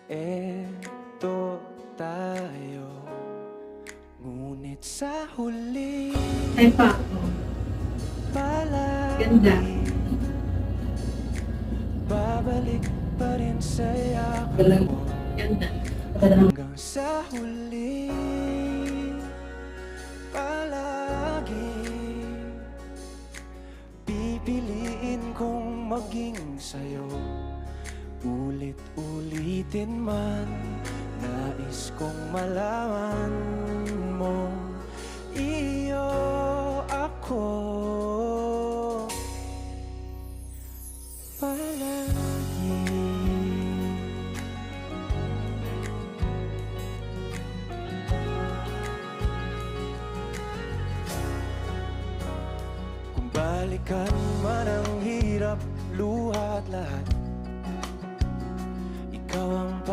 Eto tayo, ngunit sa huli Ay pa ako. Ganda. palagi babalik pa rin sa yakap Galang. mo. Ganda. Hanggang sa huli palagi pipiliin kong maging sa'yo. Ulit-ulitin man, nais kong malaman mo, iyo ako palagi. Kung balikan man ang hirap, luha at lahat,